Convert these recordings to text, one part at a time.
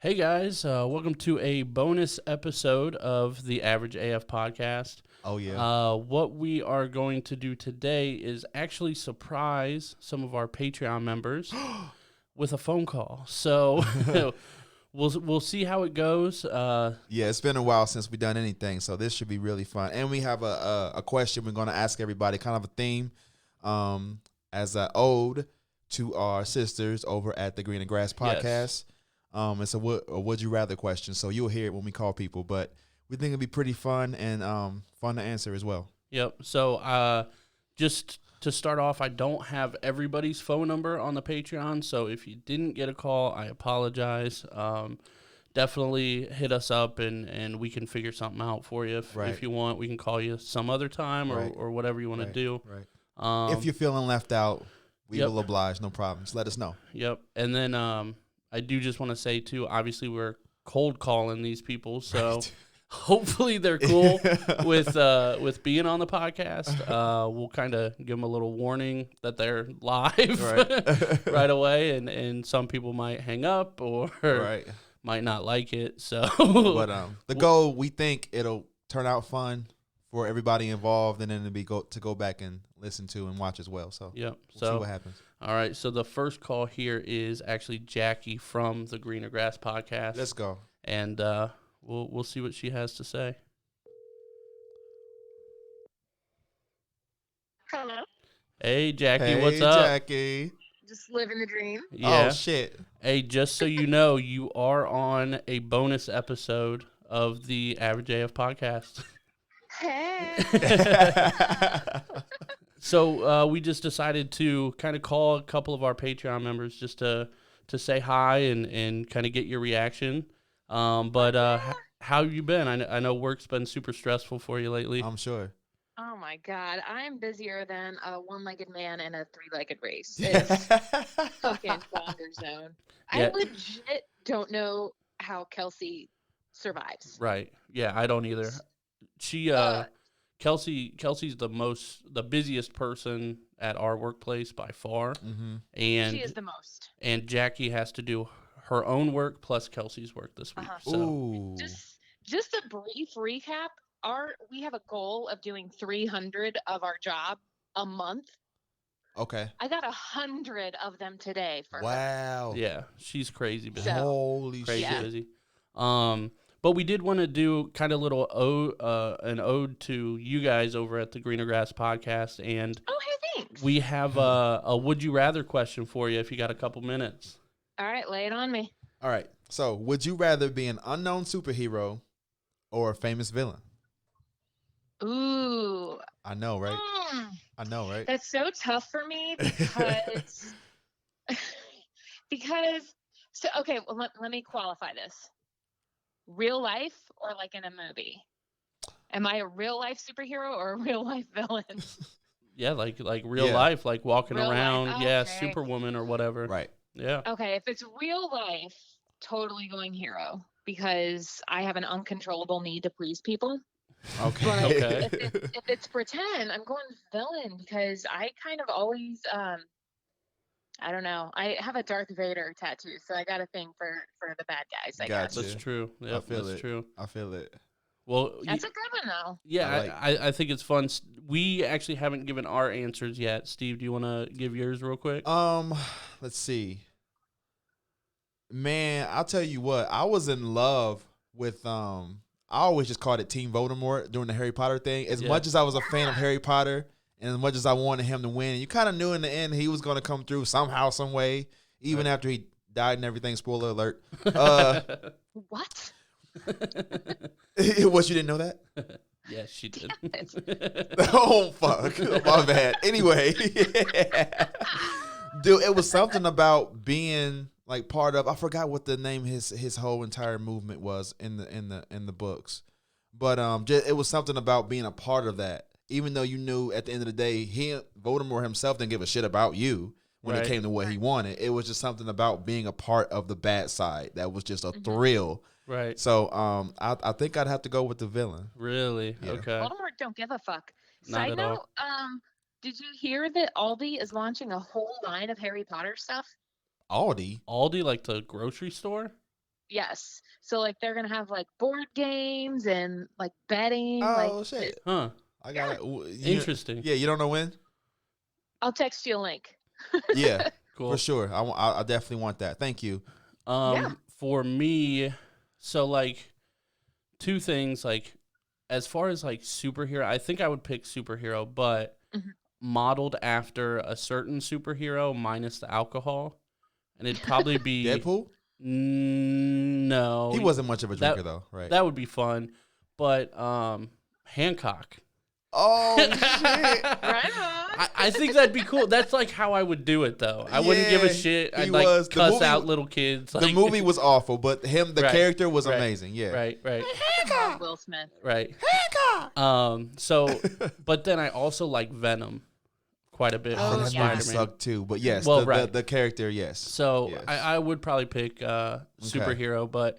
Hey guys, welcome to a bonus episode of the Average AF podcast. Oh yeah. What we are going to do today is actually surprise some of our Patreon members with a phone call. So we'll see how it goes. Yeah, it's been a while since we've done anything, so this should be really fun. And we have a question we're going to ask everybody, kind of a theme, as an ode to our sisters over at the Green and Grass podcast. Yes. It's a would you rather question, so you'll hear it when we call people. But we think it'll be pretty fun and fun to answer as well. Yep. So just to start off, I don't have everybody's phone number on the Patreon, so if you didn't get a call, I apologize. Definitely hit us up and we can figure something out for you if you want. We can call you some other time or whatever you want to do. Right. If you're feeling left out, we Yep. will oblige. No problem. Just let us know. Yep. And then I do just want to say too, obviously we're cold calling these people, so Right. hopefully they're cool with being on the podcast. We'll kind of give them a little warning that they're live Right. right away, and some people might hang up or Right. might not like it. So, But the goal, we think it'll turn out fun for everybody involved, and then to go back and listen to and watch as well. So yep. we'll see what happens. All right. So the first call here is actually Jackie from the Greener Grass podcast. Let's go. And we'll see what she has to say. Hello. Hey Jackie, Hey, what's up? Jackie. Just living the dream. Yeah. Oh shit. Hey, just so you know, you are on a bonus episode of the Average AF podcast. Hey. So we just decided to kind of call a couple of our Patreon members just to say hi and kind of get your reaction. How you been? I know work's been super stressful for you lately. I'm sure. Oh my God, I'm busier than a one-legged man in a three-legged race. It's fucking bonkers zone. Yeah. I legit don't know how Kelsey survives. Right. Yeah, I don't either. She Kelsey's the busiest person at our workplace by far. Mm-hmm. And She is the most. and Jackie has to do her own work plus Kelsey's work this week. Uh-huh. So Ooh. Just a brief recap. We have a goal of doing 300 of our job a month. Okay. I got 100 of them today for her. Wow. yeah, she's crazy busy. So- Holy Crazy shit. Yeah. busy. But we did want to do kind of little an ode to you guys over at the Greener Grass podcast, and Oh, hey, thanks. we have a would you rather question for you if you got a couple minutes. All right, lay it on me. All right. So, would you rather be an unknown superhero or a famous villain? Ooh. I know, right? Mm, I know, right? that's so tough for me because so okay, well let me qualify this. Real life or like in a movie? Am I a real life superhero or a real life villain? Yeah, like real Yeah. life, like walking Real life, around. Yeah, okay. Superwoman or whatever. Right. Yeah. Okay, if it's real life, totally going hero because I have an uncontrollable need to please people. Okay. But Okay. if it's pretend, I'm going villain because I kind of always I don't know. I have a Darth Vader tattoo, so I got a thing for the bad guys, I guess. That's Yeah. true. Yep, feel that's it. true. I feel it. Well, That's a good one though. yeah, I I think it's fun. We actually haven't given our answers yet. Steve, do you want to give yours real quick? Let's see. Man, I'll tell you what. I was in love with I always just called it Team Voldemort during the Harry Potter thing. As Yeah. much as I was a fan of Harry Potter and as much as I wanted him to win, you kind of knew in the end he was going to come through somehow, some way, even Right. after he died and everything. Spoiler alert. What? What, you didn't know that? Yes, she did. Oh, fuck. My bad. Anyway. Dude, it was something about being like part of, I forgot what the name his whole entire movement was in the books. But it was something about being a part of that. Even though you knew at the end of the day, Voldemort himself didn't give a shit about you when Right. it came to what he wanted. It was just something about being a part of the bad side that was just a thrill. Right. So I think I'd have to go with the villain. Really? Yeah. Okay. Voldemort don't give a fuck. Not Side at note, all. did you hear that Aldi is launching a whole line of Harry Potter stuff? Aldi. Aldi, like the grocery store? Yes. So like they're gonna have like board games and like betting. Like Oh shit! Huh. I got it. Interesting. Yeah, you don't know when? I'll text you a link. Yeah, Cool. for sure. I definitely want that. Thank you. Yeah. For me, so like two things, like as far as like superhero, I think I would pick superhero, but Mhm. modeled after a certain superhero minus the alcohol. And it'd probably be Deadpool? no. He wasn't much of a drinker though, right? That would be fun. But Hancock. Oh shit! Right on. I think that'd be cool. That's like how I would do it, though. I wouldn't give a Yeah, shit. he I'd like was. The cuss movie- out little kids. The Like, movie was awful, but the Right, character was right, amazing. Yeah. right, right, I love Will Smith. right. Hancock! So, but then I also like Venom quite a bit Oh, from that yeah. movie Spider-Man. sucked too. But yes, Well, the right. the character, yes. So Yes. I would probably pick superhero, but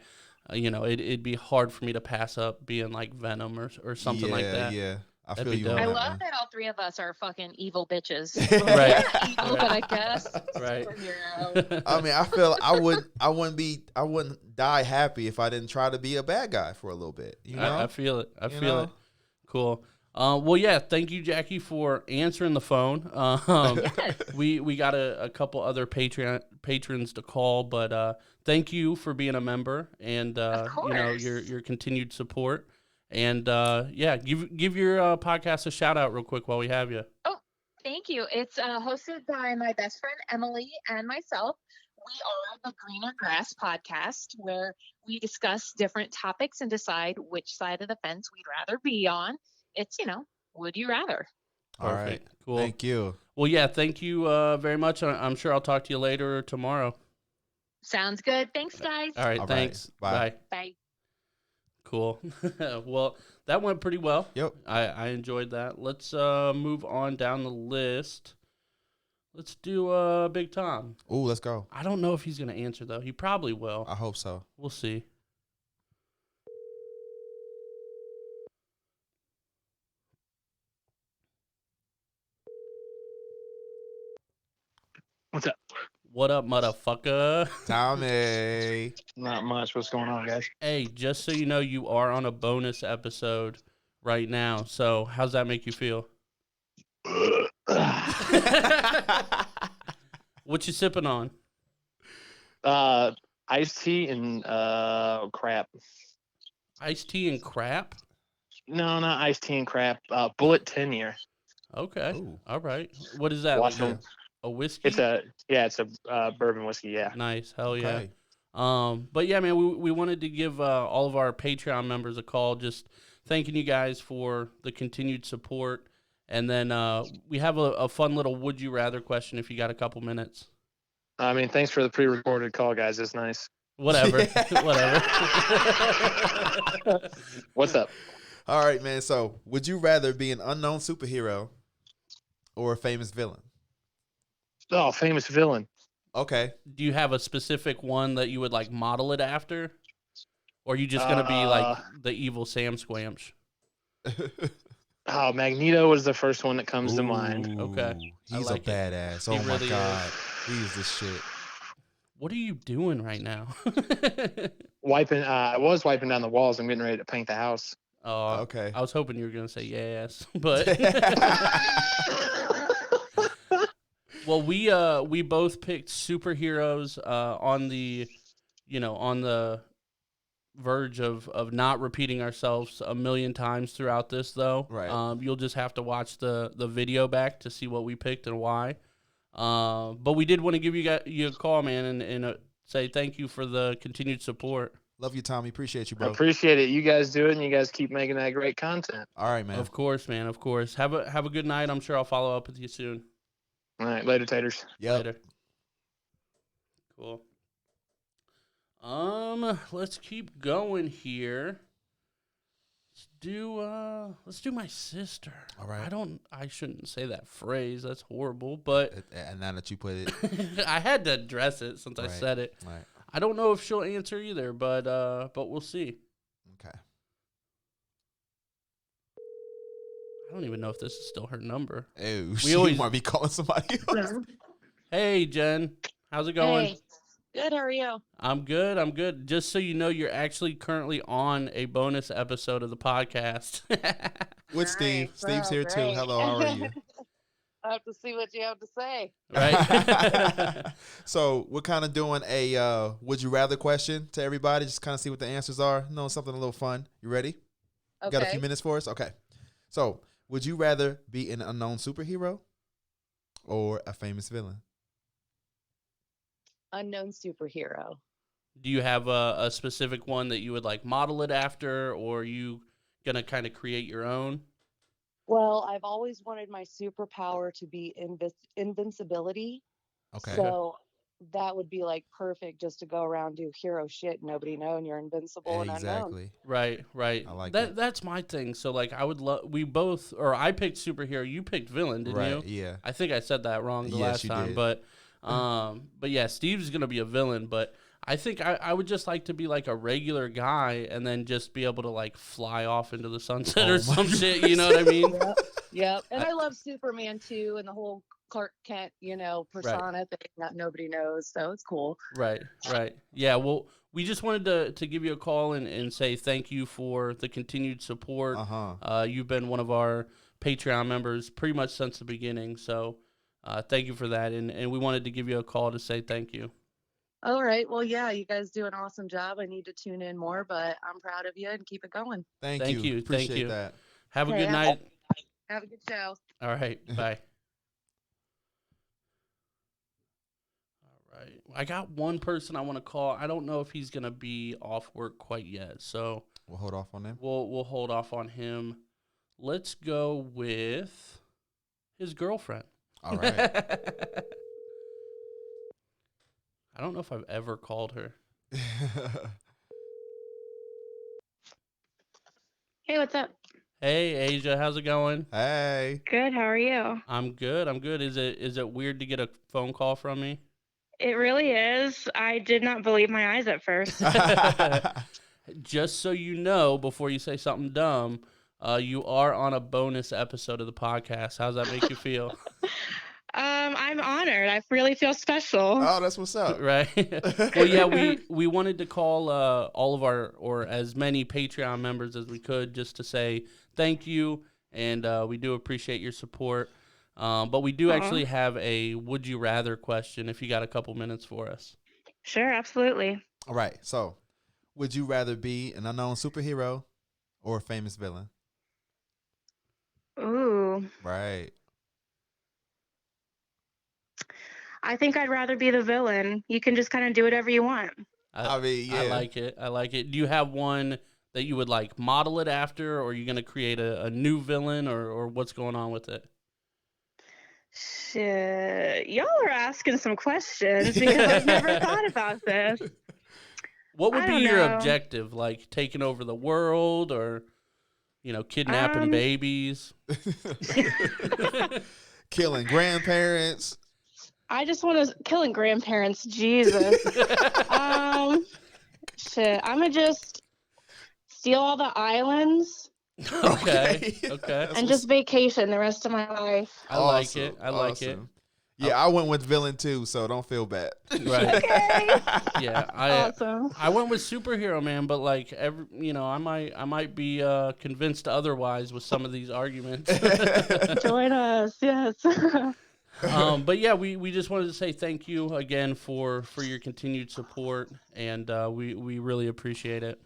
it'd be hard for me to pass up being like Venom or something like that. Yeah, I That'd feel be you. dope. On I that love one. that all three of us are fucking evil bitches. Right. We're not evil, but I guess Right. superhero. I mean, I feel I wouldn't die happy if I didn't try to be a bad guy for a little bit. You know, I feel it. I You feel know? it. Cool. Well, yeah. Thank you, Jackie, for answering the phone. Yes. We got a couple other patrons to call, but thank you for being a member and course. your continued support. And yeah, give your podcast a shout out real quick while we have you. Oh, thank you. It's hosted by my best friend Emily and myself. We are the Greener Grass podcast, where we discuss different topics and decide which side of the fence we'd rather be on. It's, would you rather? All right. Perfect. Cool. Thank you. Well, yeah, thank you very much. I'm sure I'll talk to you later or tomorrow. Sounds good. Thanks, guys. All right. All right. Thanks. Bye. Bye. Bye. Cool. Well, that went pretty well. Yep. I enjoyed that. Let's move on down the list. Let's do Big Tom. Ooh, let's go. I don't know if he's going to answer, though. He probably will. I hope so. We'll see. What's up? What up, motherfucker? Tommy. Not much. What's going on, guys? Hey, just so you know, you are on a bonus episode right now. So how's that make you feel? What you sipping on? Iced tea and crap. Iced tea and crap? No, not iced tea and crap. Bullet 10 year. Okay. Ooh. All right. What is that? Watch Like them. a whiskey? It's a bourbon whiskey. Yeah. Nice. Hell yeah. Okay. But yeah, man, we wanted to give all of our Patreon members a call, just thanking you guys for the continued support. And then we have a fun little would you rather question if you got a couple minutes. I mean, thanks for the pre-recorded call, guys. It's nice. Whatever. Whatever. What's up? All right, man. So, would you rather be an unknown superhero or a famous villain? Oh, famous villain. Okay. Do you have a specific one that you would like model it after? Or are you just going to be like the evil Sam Squamch? Oh, Magneto was the first one that comes to mind. Ooh, Okay. I He's like a it. badass. He Oh my really god. He's the shit. What are you doing right now? I was wiping down the walls. I'm getting ready to paint the house. Oh, Okay. I was hoping you were going to say yes, but well, we both picked superheroes on the verge of not repeating ourselves a million times throughout this, though. Right. You'll just have to watch the video back to see what we picked and why. But we did want to give you a call, man, and say thank you for the continued support. Love you, Tommy. Appreciate you, I bro. appreciate it. You guys do it, and you guys keep making that great content. All right, man. Of course, man. Of course. Have a good night. I'm sure I'll follow up with you soon. All right, later, taters. Yep. Later. Cool. Let's keep going here. Let's do my sister. All right. I shouldn't say that phrase. That's horrible, but And now that you put it, I had to address it since I Right. said it. right. I don't know if she'll answer either, but we'll see. Okay. I don't even know if this is still her number. Oh, We she always- might be calling somebody else. Hey, Jen. How's it going? Hey, Good. How are you? I'm good. I'm good. Just so you know, you're actually currently on a bonus episode of the podcast. With Steve. Nice. Steve's Oh, here too. great. Hello, how are you? I have to see what you have to say. Right? So we're kind of doing a would you rather question to everybody, just kind of see what the answers are. Something a little fun. You ready? Okay. Got a few minutes for us? Okay. So, would you rather be an unknown superhero or a famous villain? Unknown superhero. Do you have a specific one that you would like model it after, or are you gonna kind of create your own? Well, I've always wanted my superpower to be invincibility. Okay. So that would be like perfect just to go around do hero shit and nobody know and you're invincible and unknown. Exactly. Right. I like that. it. That's my thing. So like, I would love. We both, or I picked superhero. You picked villain, didn't Right. you? Yeah. I think I said that wrong the Yes, last you time, did. but yeah, Steve's gonna be a villain, but I think I would just like to be like a regular guy and then just be able to like fly off into the sunset Oh or my some shit. You know what I mean? Yep. And I love Superman too and the whole Clark Kent, persona thing that nobody knows. So it's cool. Right. Yeah, well, we just wanted to give you a call and say thank you for the continued support. You've been one of our Patreon members pretty much since the beginning, so thank you for that. And we wanted to give you a call to say thank you. All right. Well, yeah, you guys do an awesome job. I need to tune in more, but I'm proud of you and keep it going. Thank you. Appreciate you. that. Have a Okay, good night. Have a good show. All right. Bye. All right. I got one person I want to call. I don't know if he's going to be off work quite yet, so We'll hold off on them. we'll hold off on him. Let's go with his girlfriend. All right. I don't know if I've ever called her. Hey, what's up? Hey, Asia, how's it going? Hey. Good. How are you? I'm good. Is it weird to get a phone call from me? It really is. I did not believe my eyes at first. Just so you know, before you say something dumb, you are on a bonus episode of the podcast. How's that make you feel? I'm honored. I really feel special. Oh, that's what's up. Right. Well, yeah, we wanted to call all of our, or as many Patreon members as we could, just to say thank you, and we do appreciate your support. But we do actually have a would you rather question if you got a couple minutes for us. Sure, absolutely. All right. So, would you rather be an unknown superhero or a famous villain? Ooh, Right. I think I'd rather be the villain. You can just kind of do whatever you want. I mean, yeah. I like it. Do you have one that you would like model it after, or are you going to create a new villain, or what's going on with it? Shit, y'all are asking some questions because I've never thought about this. What would I be don't your know. objective? Like taking over the world, or kidnapping babies? Killing grandparents. I just want to killing grandparents. Jesus. Shit, I'm gonna just steal all the islands Okay. That's and just vacation the rest of my life. I like it. I like it. Awesome. Yeah, I went with villain too, so don't feel bad. Right. Okay. Yeah, Awesome. I went with superhero, man, but like I might be convinced otherwise with some of these arguments. Join us. Yes. But yeah, we just wanted to say thank you again for your continued support, and we really appreciate it.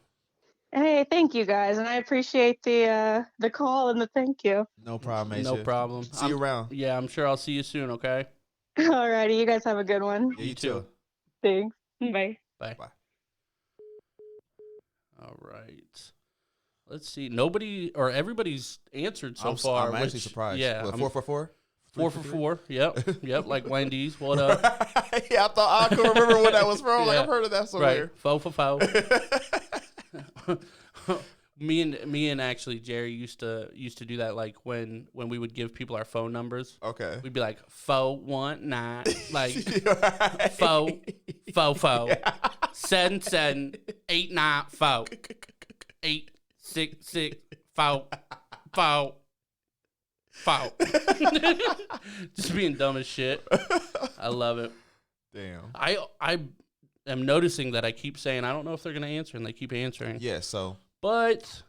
Hey, thank you guys, and I appreciate the call and the thank you. No problem, Asia. No problem. See you around. Yeah, I'm sure I'll see you soon. Okay. Alrighty, you guys have a good one. Yeah, You too. Thanks. Bye. Bye. Bye. All right. Let's see. Nobody or everybody's answered so far. I'm actually which- surprised. Yeah, What, I'm 4 for 4? 4 for 4. Yep. Like Wendy's. What up? Yeah, I thought I could remember where that was from. Like Yeah. I've heard of that somewhere. Right. 4 for 4. me and actually Jerry used to do that, like when we would give people our phone numbers. Okay. We'd be like 419, like Right. 4 7 894 866 4 4 4. Just being dumb as shit. I love it. Damn. I am noticing that I keep saying I don't know if they're going to answer, and they keep answering. Yeah. So. But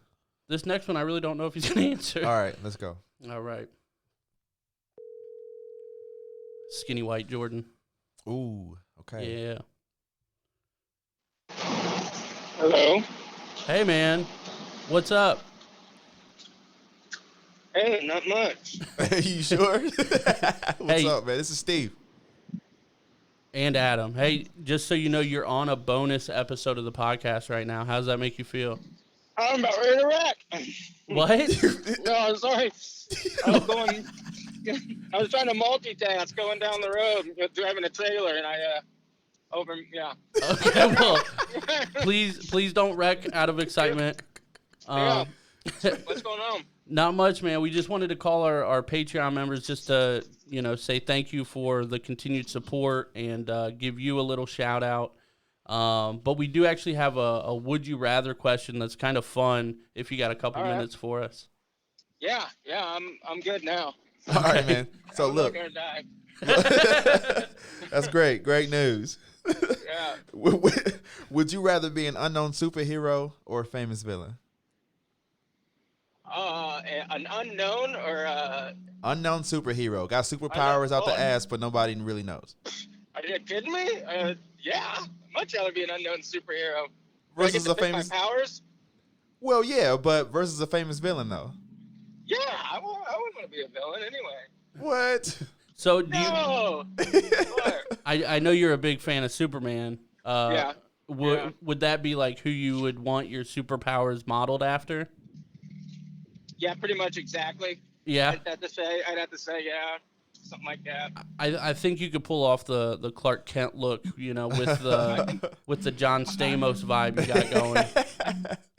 this next one, I really don't know if he's going to answer. All right, let's go. All right. Skinny white Jordan. Ooh. Okay. Yeah. Hello. Hey, man. What's up? Hey, not much. You sure? What's up, man? This is Steve. And Adam. Hey, just so you know, you're on a bonus episode of the podcast right now. How does that make you feel? I'm about ready to wreck. What? No, I'm sorry. I was trying to multitask going down the road, driving a trailer, and Okay, well, please don't wreck out of excitement. Yeah. What's going on? Not much, man. We just wanted to call our Patreon members just to, say thank you for the continued support and give you a little shout out. But we do actually have a would you rather question that's kind of fun if you got a couple minutes for us. Yeah, I'm good now. All right, man. So I'm look, not gonna die. that's great. Great news. Yeah. Would you rather be an unknown superhero or a famous villain? An unknown or Unknown superhero. Got superpowers out the ass, but nobody really knows. Are you kidding me? Yeah, much rather be an unknown superhero. Versus Do I a get to pick famous. my powers? Well, yeah, but versus a famous villain though. Yeah, I wouldn't want to be a villain anyway. What? So do No. What? I know you're a big fan of Superman. Yeah. Would that be like who you would want your superpowers modeled after? Yeah, pretty much exactly. Yeah. I'd have to say, yeah, something like that. I think you could pull off the Clark Kent look, with the John Stamos vibe you got going.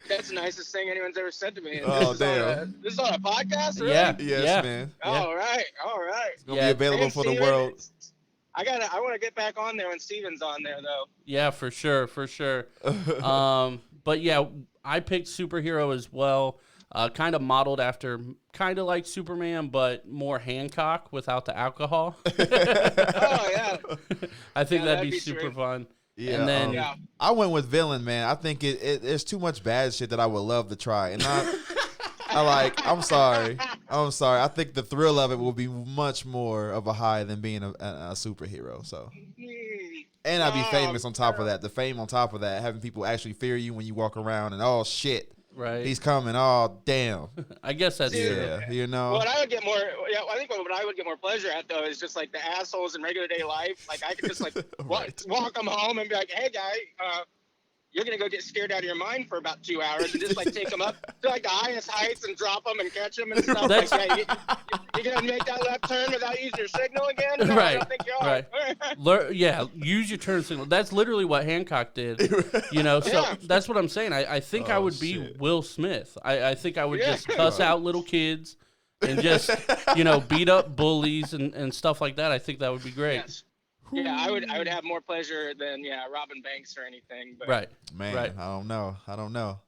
That's the nicest thing anyone's ever said to me. Oh, damn. This is on a podcast, really? Yeah. Yes, man. All right. It's gonna be available for the world. I want to get back on there when Steven's on there, though. Yeah, for sure. But yeah, I picked superhero as well. Kind of modeled after, kind of like Superman, but more Hancock without the alcohol. Oh, yeah. I think Yeah, that'd be that'd be super sweet. fun. Yeah, And then, I went with villain, man. I think there's too much bad shit that I would love to try, and I'm sorry. I think the thrill of it will be much more of a high than being a superhero. So, and I'd be famous on top of that. The fame on top of that, having people actually fear you when you walk around, and oh shit, right? He's coming. Oh damn. I guess that's true. Yeah, you know. What I would get more, I think what I would get more pleasure at though is just like the assholes in regular day life. Like I could just like walk them home and be like, hey guy, you're gonna go get scared out of your mind for about 2 hours and just like take them up to like the highest heights and drop them and catch them and stuff. Like, yeah, you're gonna make that left turn without using your signal again? No, I don't think you are. Right. Use your turn signal. That's literally what Hancock did. So that's what I'm saying. I think I would be Will Smith. I think I would just cuss out little kids and just, beat up bullies and stuff like that. I think that would be great. Yes. Yeah, I would have more pleasure than robbing banks or anything. But. Right. Man, right. I don't know.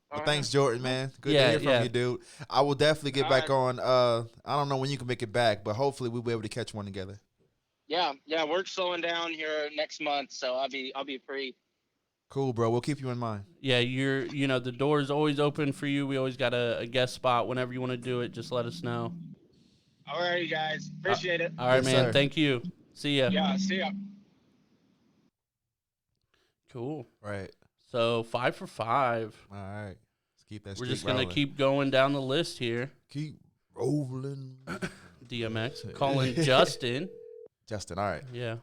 But right. thanks, Jordan, man. Good to hear from you, dude. I will definitely get back on. I don't know when you can make it back, but hopefully we'll be able to catch one together. Yeah, work's slowing down here next month, so I'll be free. Cool, bro. We'll keep you in mind. Yeah, the door is always open for you. We always got a guest spot. Whenever you want to do it, just let us know. All right, you guys. Appreciate it. All right, Yes, man. sir. Thank you. See ya. Yeah, see ya. Cool. Right. So 5 for 5. All right. Let's keep that. We're streak just gonna rolling. keep going down the list here. Keep rolling. DMX calling Justin. Justin. All right. Yeah.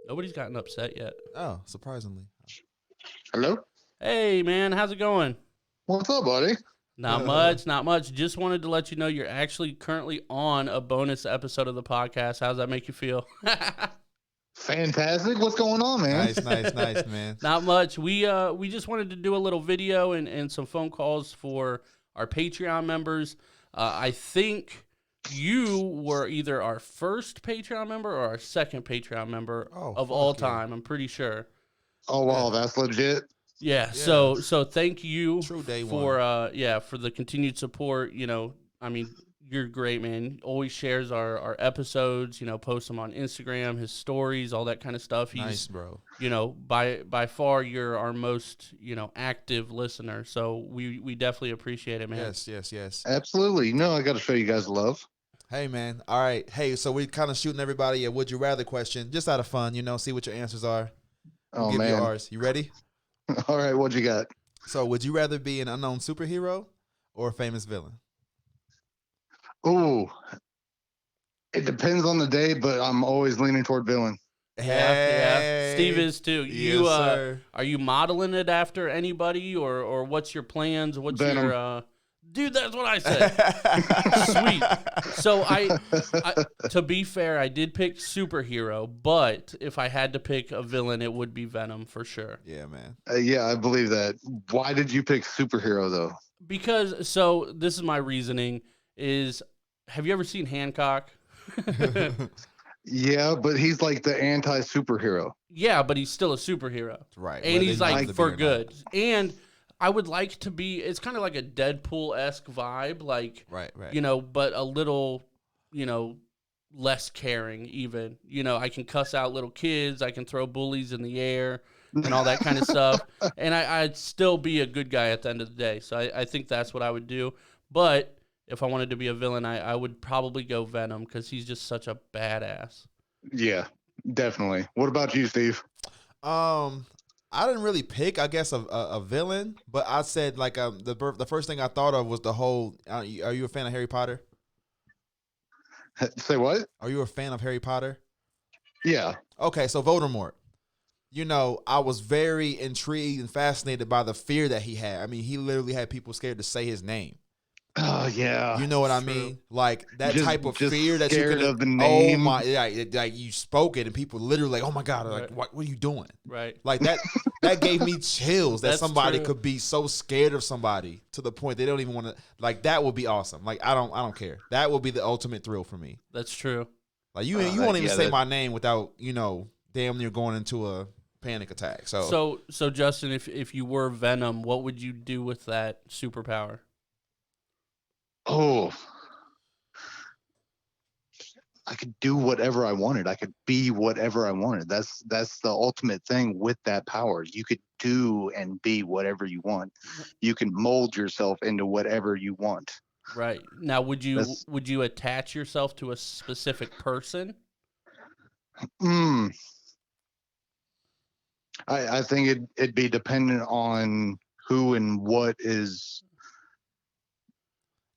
Nobody's gotten upset yet. Oh, surprisingly. Hello? Hey, man, how's it going? What's up, buddy? Not much. Just wanted to let you know you're actually currently on a bonus episode of the podcast. How's that make you feel? Fantastic. What's going on, man? Nice, man. Not much. We just wanted to do a little video and some phone calls for our Patreon members. I think you were either our first Patreon member or our second Patreon member of all time. I'm pretty sure. Oh, wow, that's legit. Yeah. So thank you True day for for the continued support. you're great, man. Always shares our episodes, posts them on Instagram, his stories, all that kind of stuff. He's, Nice, bro. By far, you're our most, active listener. So we definitely appreciate it, man. Yes. Absolutely. No, I got to show you guys love. Hey, man. All right. Hey, so we kind of shooting everybody a would you rather question, just out of fun, see what your answers are. We'll give you ours. You ready? All right, what you got? So, would you rather be an unknown superhero or a famous villain? Ooh, it depends on the day, but I'm always leaning toward villain. Yeah. Steve is too. Yes, sir. Are you modeling it after anybody, or what's your plans? What's Venom. your Dude, that's what I said. Sweet. So I, to be fair, I did pick superhero, but if I had to pick a villain, it would be Venom for sure. Yeah, man. Yeah, I believe that. Why did you pick superhero though? Because this is my reasoning is, have you ever seen Hancock? Yeah, but he's like the anti-superhero. Yeah, but he's still a superhero. Right. And he's like for be or good. And I would like to be, it's kind of like a Deadpool-esque vibe, like, Right. but a little, less caring even. I can cuss out little kids, I can throw bullies in the air and all that kind of stuff. And I'd still be a good guy at the end of the day. So I think that's what I would do. But if I wanted to be a villain, I would probably go Venom because he's just such a badass. Yeah, definitely. What about you, Steve? I didn't really pick, I guess, a villain, but I said like the first thing I thought of was the whole. Are you a fan of Harry Potter? Say what? Are you a fan of Harry Potter? Yeah. Okay, so Voldemort. I was very intrigued and fascinated by the fear that he had. I mean, he literally had people scared to say his name. Oh yeah. You know what I mean? Like that type of fear that scared you of the name. Oh my! Like you spoke it, and people literally like, "Oh my god!" Like, what are you doing? Right. Like that. That gave me chills. That That's somebody true. could be so scared of somebody to the point they don't even want to. Like that would be awesome. Like I don't care. That would be the ultimate thrill for me. That's true. Like you won't even say my name without damn near going into a panic attack. So Justin, if you were Venom, what would you do with that superpower? Oh, I could do whatever I wanted. I could be whatever I wanted. That's the ultimate thing with that power. You could do and be whatever you want. You can mold yourself into whatever you want. Right. Now, would you attach yourself to a specific person? I think it'd be dependent on who and what is.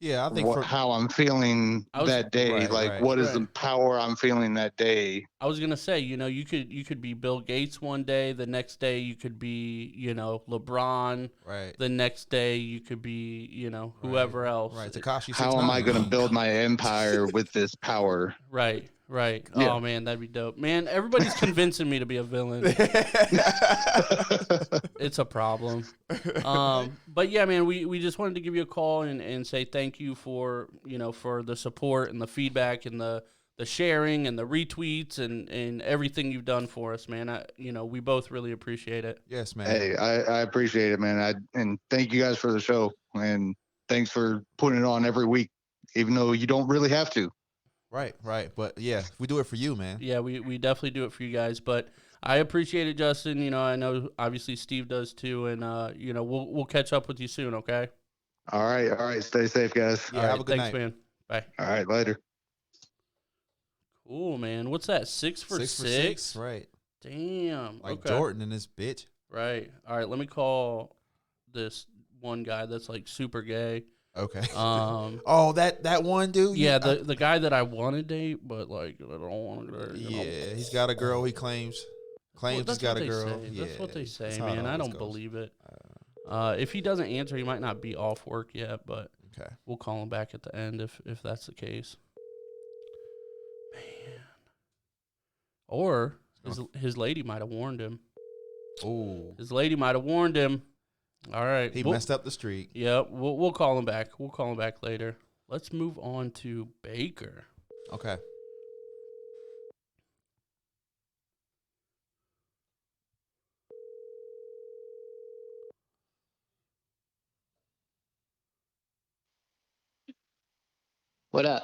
Yeah, I think how I'm feeling that day. What is the power I'm feeling that day? I was gonna say, you could be Bill Gates one day. The next day you could be, LeBron. Right. The next day you could be, whoever else. Right. Tekashi. How am I going to build my empire with this power? Right. Right. Yeah. Oh man, that'd be dope. Man, everybody's convincing me to be a villain. It's a problem. But yeah, man, we just wanted to give you a call and say thank you for for the support and the feedback and the sharing and the retweets and everything you've done for us, man. We both really appreciate it. Yes, man. Hey, I appreciate it, man. And thank you guys for the show, and thanks for putting it on every week, even though you don't really have to. Right. But yeah, we do it for you, man. Yeah, we definitely do it for you guys. But I appreciate it, Justin. I know obviously Steve does too, and we'll catch up with you soon. Okay. All right. Stay safe, guys. Yeah. Have a good thanks, night, man. Bye. All right, later. Cool, man. What's that? 6 for 6? Right. Damn. Like okay. Jordan and this bitch. Right. All right. Let me call this one guy that's like super gay. Okay. Oh, that one dude. Yeah, the guy that I want to date, but like I don't want to date. Yeah, he's got a girl. He claims he's got a girl. Yeah, that's what they say, man. I don't believe it. If he doesn't answer, he might not be off work yet, but okay, we'll call him back at the end if that's the case. Man, or his lady might have warned him. Oh, his lady might have warned him. All right. He messed up the streak. Yeah, we'll call him back. We'll call him back later. Let's move on to Baker. Okay. What up?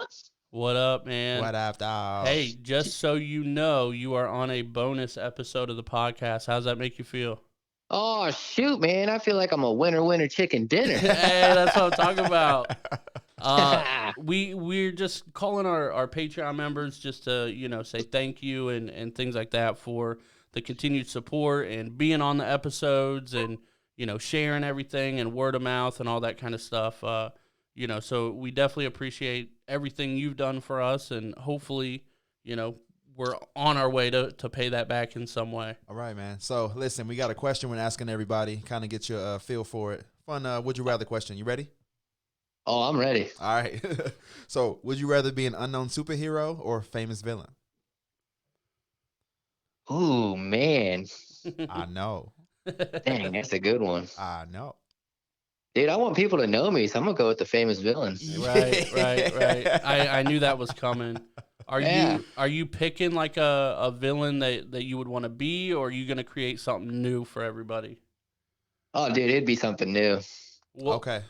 What up, man? What up, dog? Hey, just so you know, you are on a bonus episode of the podcast. How's that make you feel? Oh shoot, man! I feel like I'm a winner chicken dinner. Hey, that's what I'm talking about. We're just calling our Patreon members just to say thank you and things like that for the continued support and being on the episodes and sharing everything and word of mouth and all that kind of stuff. So we definitely appreciate everything you've done for us, and hopefully we're on our way to pay that back in some way. All right, man. So listen, we got a question we're asking everybody. Kind of get your feel for it. Fun. Would you rather question? You ready? Oh, I'm ready. All right. So, would you rather be an unknown superhero or a famous villain? Ooh, man. I know. Dang, that's a good one. I know. Dude, I want people to know me, so I'm gonna go with the famous villain. Right. I knew that was coming. Are you picking like a villain that you would want to be, or are you gonna create something new for everybody? Oh, dude, it'd be something new. Okay.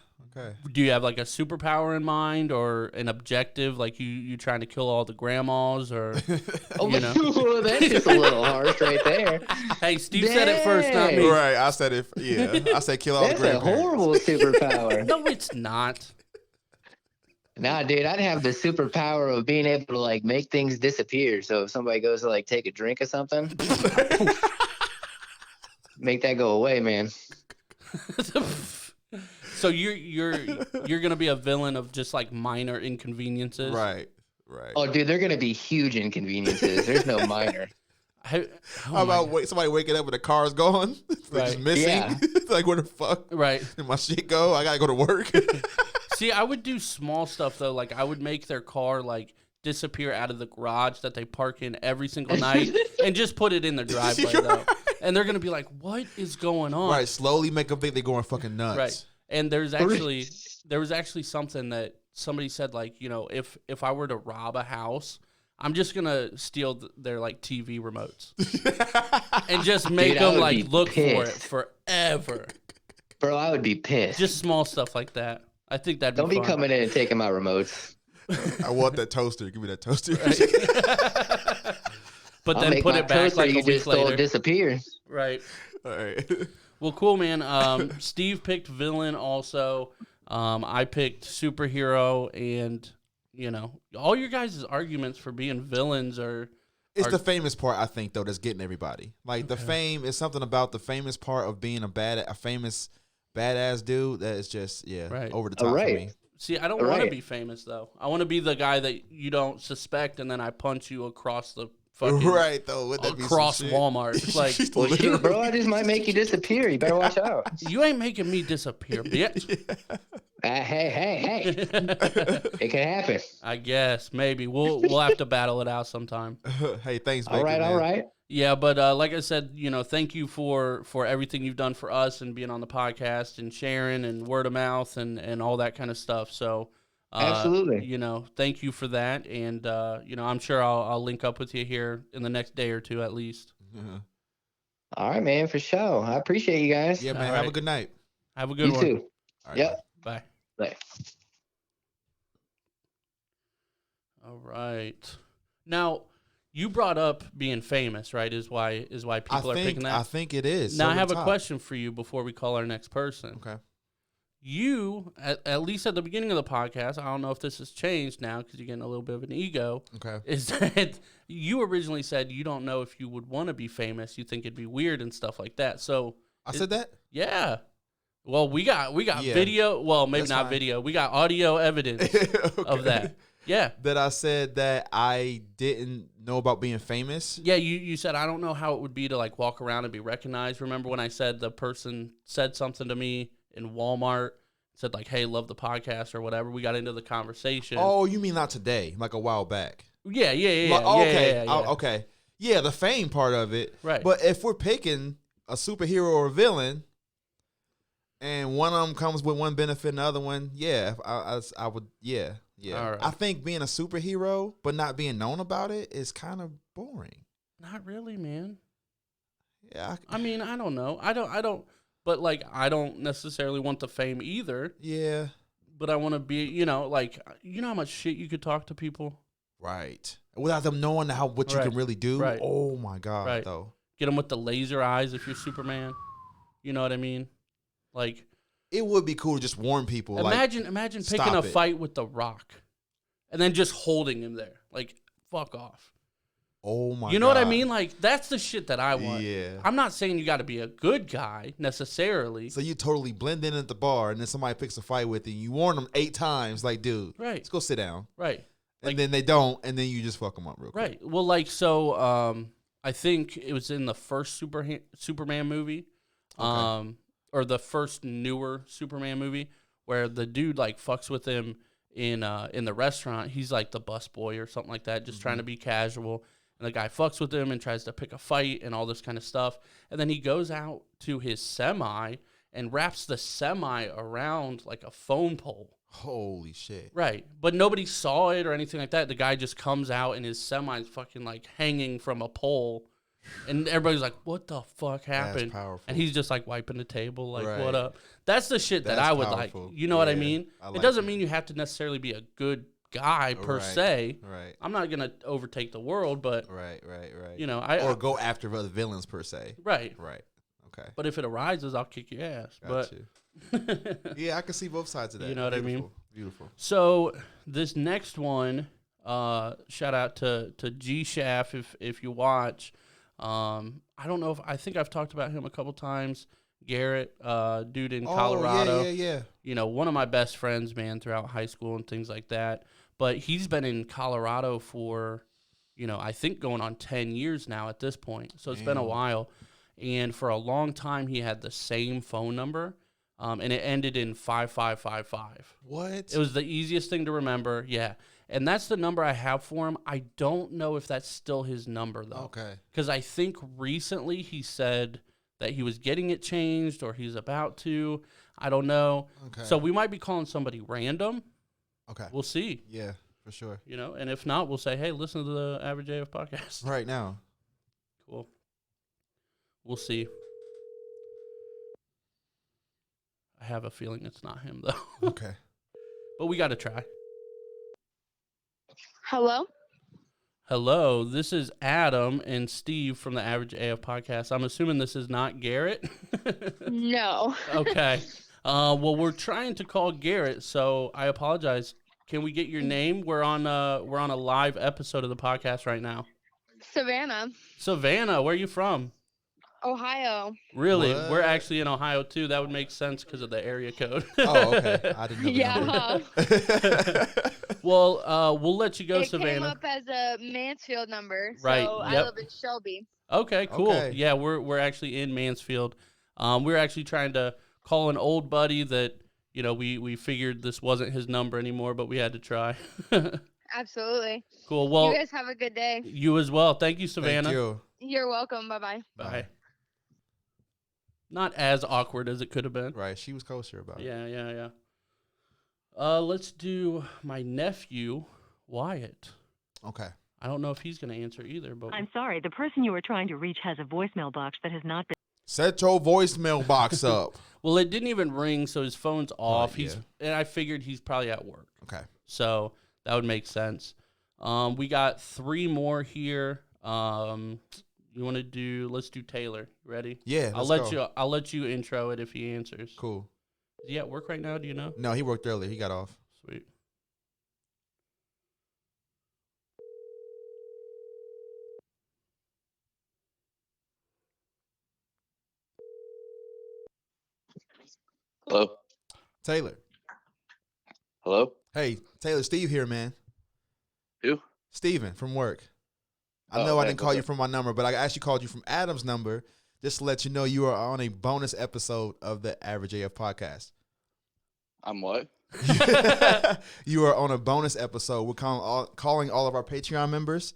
Do you have like a superpower in mind or an objective, like you trying to kill all the grandmas, or That's just a little harsh right there. Hey, Steve said it first, not me. Right, I said it. Yeah, I said kill all That's the a grandparents. horrible superpower. No, it's not. Nah, dude, I'd have the superpower of being able to like make things disappear. So if somebody goes to like take a drink or something, make that go away, man. So you're gonna be a villain of just like minor inconveniences, Right. Oh, dude, they're gonna be huge inconveniences. There's no minor. How about somebody waking up and the car's gone? It's like just missing. Yeah. Like, where the fuck? Right. Did my shit go? I gotta go to work. See, I would do small stuff though. Like I would make their car like disappear out of the garage that they park in every single night and just put it in their driveway though. And they're gonna be like, "What is going on?" Right. Slowly make them think they're going fucking nuts. Right. And there was actually something that somebody said, like, if I were to rob a house, I'm just gonna steal their like TV remotes and just make them like look for it forever. Bro, I would be pissed. Just small stuff like that. I think that'd Don't be be fun. coming in and taking my remotes. I want that toaster. Give me that toaster. Right. But I'll then make put my it back toaster like you a week just stole later. disappear. Right. All right. Well, cool, man. Steve picked villain also. I picked superhero, and all your guys' arguments for being villains are. It's the famous part, I think, though, that's getting everybody. Like the fame is something about the famous part of being a famous badass dude that is just over the top for me. See, I don't want to be famous though. I want to be the guy that you don't suspect, and then I punch you across the fucking though. Across Walmart. Like, well, shoot, bro, I just might make you disappear. You better watch out. You ain't making me disappear, bitch. Hey. It can happen. I guess maybe we'll have to battle it out sometime. Hey, thanks, Baker, all right. Yeah, but like I said, thank you for everything you've done for us and being on the podcast and sharing and word of mouth and all that kind of stuff. So absolutely, thank you for that, and I'm sure I'll link up with you here in the next day or two at least. Uh-huh. All right, man, for sure. I appreciate you guys. Yeah, man. All Have right. a good night. Have a good one. You too. All right, Yep. Bye. Bye. All right. Now, you brought up being famous, right? Is why people are picking that. I think it is. Now I have a question for you before we call our next person. Okay. You, at least at the beginning of the podcast, I don't know if this has changed now because you're getting a little bit of an ego. Okay. Is that you originally said you don't know if you would want to be famous. You think it'd be weird and stuff like that. So I said that? Yeah. Well, we got video. Well, maybe That's not fine. video. We got audio evidence of that. Yeah. That I said that I didn't know about being famous. Yeah, you said, I don't know how it would be to like walk around and be recognized. Remember when I said the person said something to me in Walmart, said like, hey, love the podcast or whatever. We got into the conversation. Oh, you mean not today, like a while back? Yeah. Okay. Yeah. Okay. Yeah, the fame part of it. Right. But if we're picking a superhero or a villain, and one of them comes with one benefit and the other one, I would, yeah. All right. I think being a superhero but not being known about it is kind of boring. Not really, man. Yeah. I mean, I don't know. I don't, but like, I don't necessarily want the fame either. Yeah. but I want to be, you know, like, you know how much shit you could talk to people? Right. Without them knowing what you Right. can really do. Right. Oh my God, Right. though. Get them with the laser eyes if you're Superman. You know what I mean? Like, It would be cool to just warn people. imagine picking stop a it. fight with The Rock and then just holding him there. Like, fuck off. Oh my God. You know what I mean? Like, that's the shit that I want. Yeah. I'm not saying you got to be a good guy necessarily. So you totally blend in at the bar, and then somebody picks a fight with you. You warn them 8 times, like, dude, Right. let's go sit down. Right. And then they don't, and then you just fuck them up real quick. Right. Well, like, so I think it was in the first Superman movie, or the first newer Superman movie, where the dude like fucks with him in the restaurant. He's like the busboy or something like that, just trying to be casual. And the guy fucks with him and tries to pick a fight and all this kind of stuff. And then he goes out to his semi and wraps the semi around like a phone pole. Holy shit. Right. But nobody saw it or anything like that. The guy just comes out and his semi's fucking like hanging from a pole. And everybody's like, what the fuck happened? That's powerful. And he's just like wiping the table, like, Right. what up? That's the shit that That's I would powerful. like. You know what I Yeah, mean? I It like doesn't it. mean you have to necessarily be a good guy per Right, se. Right. I'm not going to overtake the world, but, Right. you know, or go after other villains, per se. right. Right. Okay. But if it arises, I'll kick your ass. Got you. Yeah, I can see both sides of that. You know what I mean? Beautiful. So this next one, shout out to G Shaft if you watch. I don't know if I think I've talked about him a couple times. Garrett, dude in Colorado. Yeah. You know, one of my best friends, man, throughout high school and things like that. But he's been in Colorado for, you know, I think going on 10 years now at this point. So it's been a Damn. while. And for a long time, he had the same phone number, and it ended in 5555. What? It was the easiest thing to remember, yeah. And that's the number I have for him. I don't know if that's still his number, though. Okay. Because I think recently he said that he was getting it changed or he's about to. I don't know. Okay. So we might be calling somebody random. Okay. We'll see. Yeah, for sure. You know, and if not, we'll say, hey, listen to the Average AF podcast. Right now. Cool. We'll see. I have a feeling it's not him, though. Okay. But we got to try. Hello? Hello, this is Adam and Steve from the Average AF podcast. I'm assuming this is not Garrett. No. Okay. Well, we're trying to call Garrett, so I apologize. Can we get your name? We're on a live episode of the podcast right now. Savannah, Savannah, where are you from? Ohio. Really? What? We're actually in Ohio too. That would make sense because of the area code. Oh, okay. I didn't know. The Yeah. number. Well, we'll let you go, It Savannah. came up as a Mansfield number. Right, So I yep. live in Shelby. Okay, cool. Okay. Yeah, we're actually in Mansfield. We're actually trying to call an old buddy that, you know, we figured this wasn't his number anymore, but we had to try. Absolutely. Cool. Well, You guys have a good day. you as well. Thank you, Savannah. Thank you. You're welcome. Bye-bye. Bye. Not as awkward as it could have been. Right. She was kosher about it. Yeah. Let's do my nephew, Wyatt. Okay. I don't know if he's going to answer either, but I'm sorry, the person you are trying to reach has a voicemail box that has not been. Set your voicemail box up. well, it didn't even ring, so his phone's off. yeah. And I figured he's probably at work. Okay. So that would make sense. We got 3 more here. You want to do? Let's do Taylor. Ready? Yeah. I'll let you intro it if he answers. Cool. Is he at work right now? Do you know? No, he worked earlier. He got off. Sweet. Hello. Taylor. Hello. Hey, Taylor. Steve here, man. Who? Steven from work. I Oh, know I hey, didn't call what's you up? from my number, but I actually called you from Adam's number just to let you know you are on a bonus episode of the Average AF podcast. I'm what? You are on a bonus episode. We're calling all of our Patreon members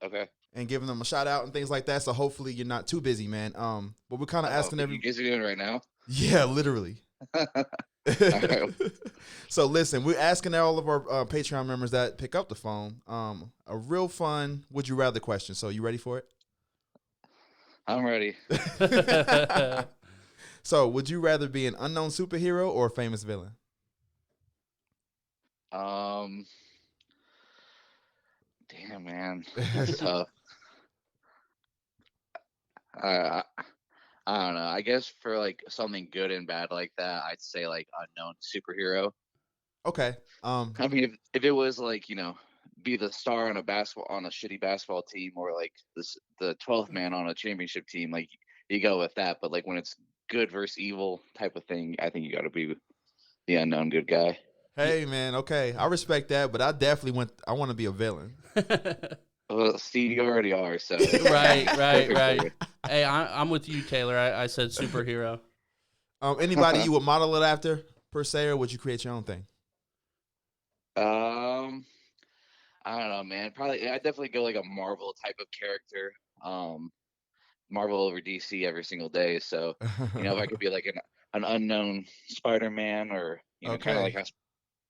Okay. and giving them a shout out and things like that. So hopefully you're not too busy, man. But we're kind of asking You guys are doing it right now. Yeah, literally. right. So listen, we're asking all of our Patreon members that pick up the phone a real fun would you rather question. So you ready for it? I'm ready. So would you rather be an unknown superhero or a famous villain? Um, damn man, that's tough. I I don't know. I guess for like something good and bad like that, I'd say like unknown superhero. Okay. I mean, if it was like be the star on a shitty basketball team, or like the 12th man on a championship team, like you go with that. But like when it's good versus evil type of thing, I think you got to be the unknown good guy. Hey man, okay, I respect that, but I definitely I want to be a villain. Well, Steve, you already are, so Right. perfect for you. Hey, I'm with you, Taylor. I said superhero. Anybody you would model it after, per se, or would you create your own thing? I don't know, man. Probably, I definitely go like a Marvel type of character. Marvel over DC every single day. So, if I could be like an unknown Spider-Man, or kind of Okay. like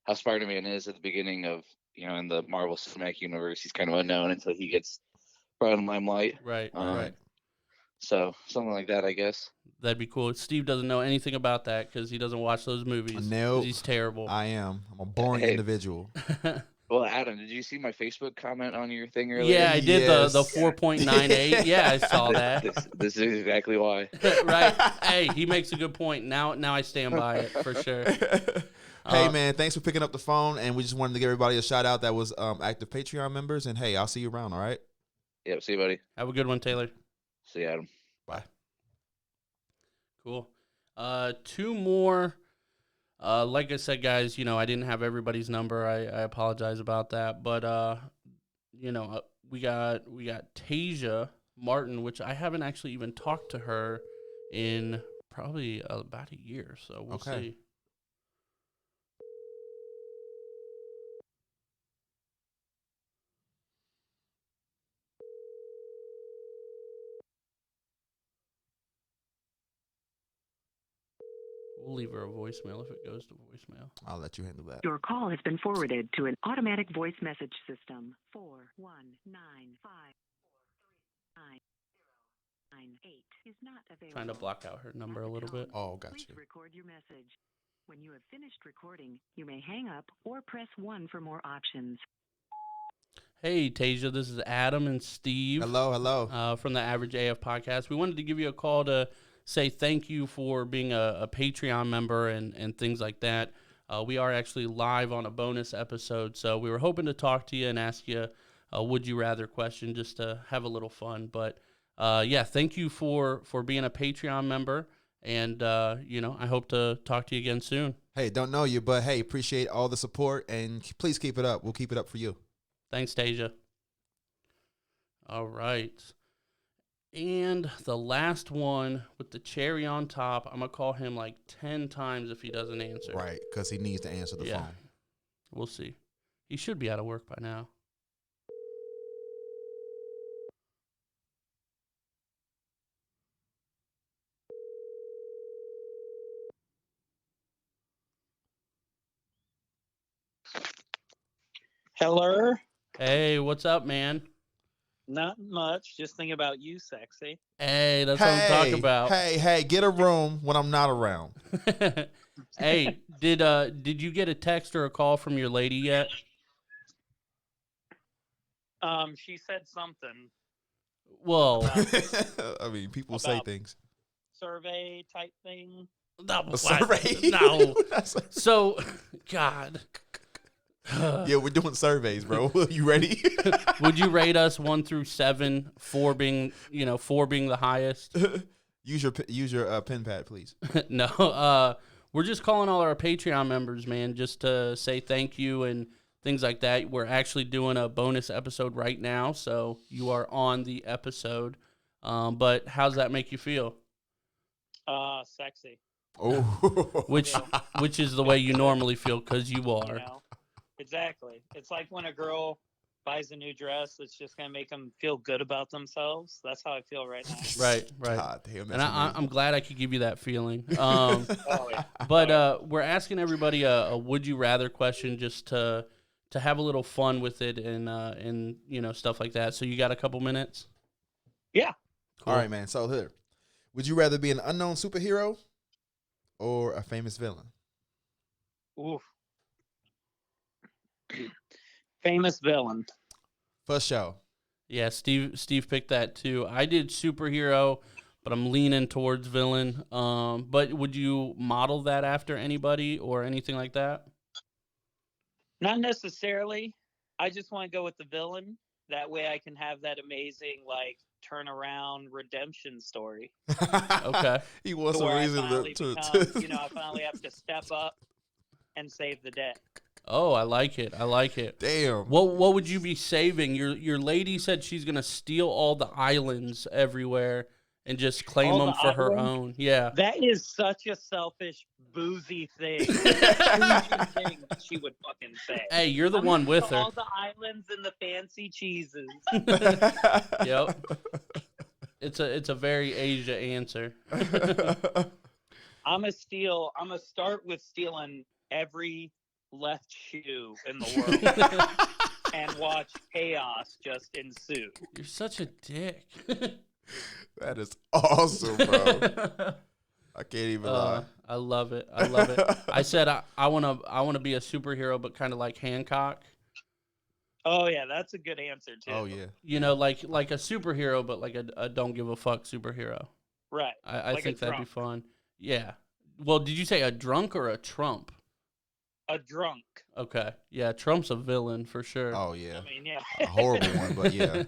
how Spider-Man is at the beginning of in the Marvel Cinematic Universe, he's kind of unknown until he gets brought in limelight. Right. So something like that, I guess. That'd be cool. Steve doesn't know anything about that because he doesn't watch those movies. 'Cause Nope. he's terrible. I'm a boring Hey. individual. Well, Adam, did you see my Facebook comment on your thing earlier? Yeah, I did Yes. the 4.98. Yeah, I saw that. This is exactly why. Right. Hey, he makes a good point. Now I stand by it for sure. Hey man, thanks for picking up the phone, and we just wanted to give everybody a shout out that was active Patreon members. And hey, I'll see you around. All right. Yep. See you, buddy. Have a good one, Taylor. See you, Adam. Bye. Cool. Two more. Like I said, guys, I didn't have everybody's number. I apologize about that. But we got Tasia Martin, which I haven't actually even talked to her in probably about a year. So we'll see. We'll leave her a voicemail if it goes to voicemail. I'll let you handle that. Your call has been forwarded to an automatic voice message system. 419543998 is not available. Trying to block out her number a little bit. Oh, gotcha. Please record your message. When you have finished recording, you may hang up or press 1 for more options. Hey, Tasia, this is Adam and Steve. Hello. From the Average AF podcast. We wanted to give you a call to say thank you for being a Patreon member and things like that. We are actually live on a bonus episode, so we were hoping to talk to you and ask you a would you rather question just to have a little fun. But thank you for being a Patreon member, and I hope to talk to you again soon. Hey, don't know you, but hey, appreciate all the support, and please keep it up. We'll keep it up for you. Thanks, Tasia. All right. And the last one with the cherry on top, I'm going to call him like 10 times if he doesn't answer. Right, because he needs to answer the phone. We'll see. He should be out of work by now. Hello. Hey, what's up, man? Not much. Just thinking about you, sexy. Hey, that's what I'm talking about. Hey, get a room when I'm not around. Hey, did you get a text or a call from your lady yet? She said something. Well, I mean, people say things. Survey type thing. No, a survey? No. So, God. Yeah, we're doing surveys, bro. You ready? Would you rate us 1 through 7, 4 being the highest? Use your pen pad, please. No, we're just calling all our Patreon members, man, just to say thank you and things like that. We're actually doing a bonus episode right now, so you are on the episode. But how's that make you feel? Sexy. Oh, which is the way you normally feel because you are. Exactly. It's like when a girl buys a new dress, it's just gonna make them feel good about themselves. That's how I feel right now. Right. God damn, and I'm glad I could give you that feeling. Oh, yeah. But we're asking everybody a would you rather question just to have a little fun with it and stuff like that. So you got a couple minutes? Yeah. Cool. All right, man. So here, would you rather be an unknown superhero or a famous villain? Oof. Famous villain. For sure. Yeah, Steve picked that too. I did superhero, but I'm leaning towards villain. But would you model that after anybody or anything like that? Not necessarily. I just want to go with the villain. That way I can have that amazing like turnaround redemption story. Okay. He wants To a where I reason finally to become, I finally have to step up and save the day. Oh, I like it. I like it. Damn. What would you be saving? Your lady said she's gonna steal all the islands everywhere and just claim All them the for her islands? own. Yeah. That is such a selfish, boozy thing. Bougie thing that she would fucking say. Hey, you're the I'm one gonna with steal her. all the islands and the fancy cheeses. Yep. It's a very Asia answer. I'm gonna start with stealing every left shoe in the world and watch chaos just ensue. You're such a dick. That is awesome, bro. I can't even lie. I love it. I love it. I said I wanna be a superhero, but kind of like Hancock. Oh yeah, that's a good answer too. Oh yeah. You know, like a superhero, but like a don't give a fuck superhero. Right. I Like a think that'd be drunk. fun. Yeah. Well, did you say a drunk or a Trump? A drunk. Okay. Yeah, Trump's a villain for sure. Oh yeah. I mean, yeah. A horrible one, but yeah.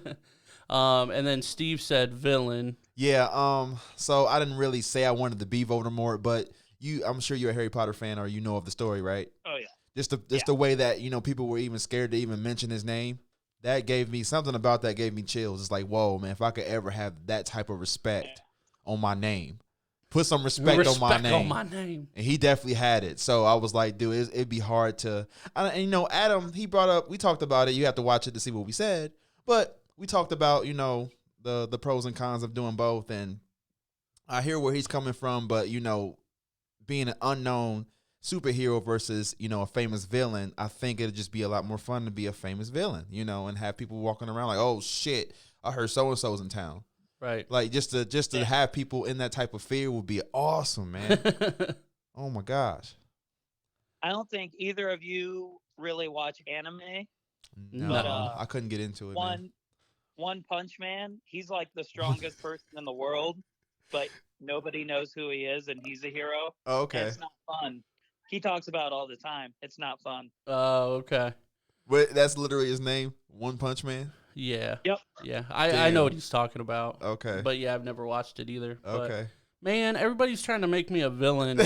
And then Steve said villain. Yeah, so I didn't really say I wanted to be Voldemort, but I'm sure you're a Harry Potter fan or you know of the story, right? Oh yeah. Just the way that, people were even scared to even mention his name. That gave me something about that gave me chills. It's like, whoa, man, if I could ever have that type of respect on my name. Put some respect on my name. And he definitely had it. So I was like, dude, it'd be hard to. And Adam, we talked about it. You have to watch it to see what we said. But we talked about, the pros and cons of doing both. And I hear where he's coming from. But, being an unknown superhero versus, a famous villain, I think it'd just be a lot more fun to be a famous villain, and have people walking around like, oh, shit, I heard so-and-so's in town. Right. Like just to have people in that type of fear would be awesome, man. Oh my gosh. I don't think either of you really watch anime. No, But, I couldn't get into it. Man. One Punch Man, he's like the strongest person in the world, but nobody knows who he is, and he's a hero. Oh, okay. And it's not fun. He talks about it all the time. It's not fun. Oh, okay. But that's literally his name, One Punch Man. Yeah. Yep. Yeah. I know what he's talking about. Okay. But yeah, I've never watched it either. Okay. But, man, everybody's trying to make me a villain.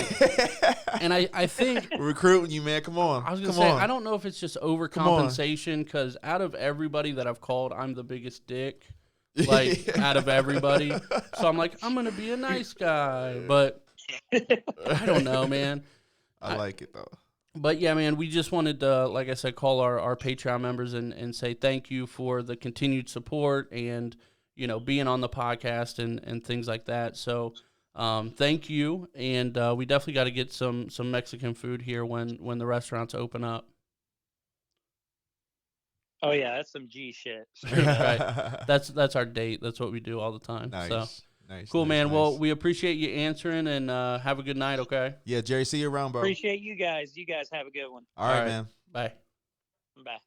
And I think we're recruiting you, man. Come on. I was gonna say, I don't know if it's just overcompensation because out of everybody that I've called, I'm the biggest dick. Like out of everybody. So I'm like, I'm gonna be a nice guy. But I don't know, man. I like it though. But yeah, man, we just wanted to, like I said, call our Patreon members and say thank you for the continued support and, being on the podcast and things like that. So thank you. And we definitely got to get some Mexican food here when the restaurants open up. Oh yeah, that's some G shit. Right. That's our date. That's what we do all the time. Nice. So. Nice. Cool, nice, man. nice. Well, we appreciate you answering and have a good night, okay? Yeah, Jerry, see you around, bro. Appreciate you guys. You guys have a good one. All right, man. Bye. Bye.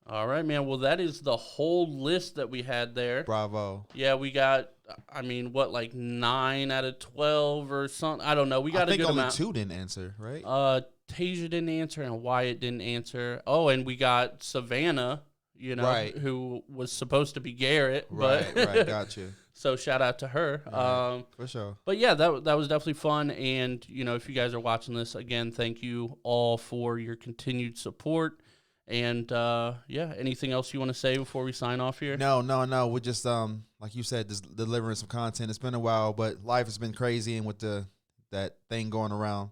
All right, man. Well, that is the whole list that we had there. Bravo. Yeah, we got, like 9 out of 12 or something? I don't know. We got a good amount. I think only 2 didn't answer, right? Tasia didn't answer and Wyatt didn't answer. Oh, and we got Savannah, right. who was supposed to be Garrett. Right, but right. Got you. So shout out to her. Right, for sure. But yeah, that was definitely fun. And, if you guys are watching this, again, thank you all for your continued support. And, anything else you want to say before we sign off here? No. We're just, like you said, just delivering some content. It's been a while, but life has been crazy. And with that thing going around,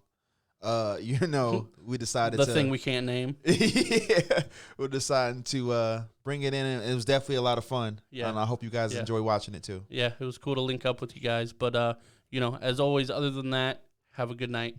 we decided the thing we can't name. Yeah, we're deciding to bring it in, and it was definitely a lot of fun. Yeah, and I hope you guys enjoy watching it too. Yeah, it was cool to link up with you guys. But as always, other than that, have a good night.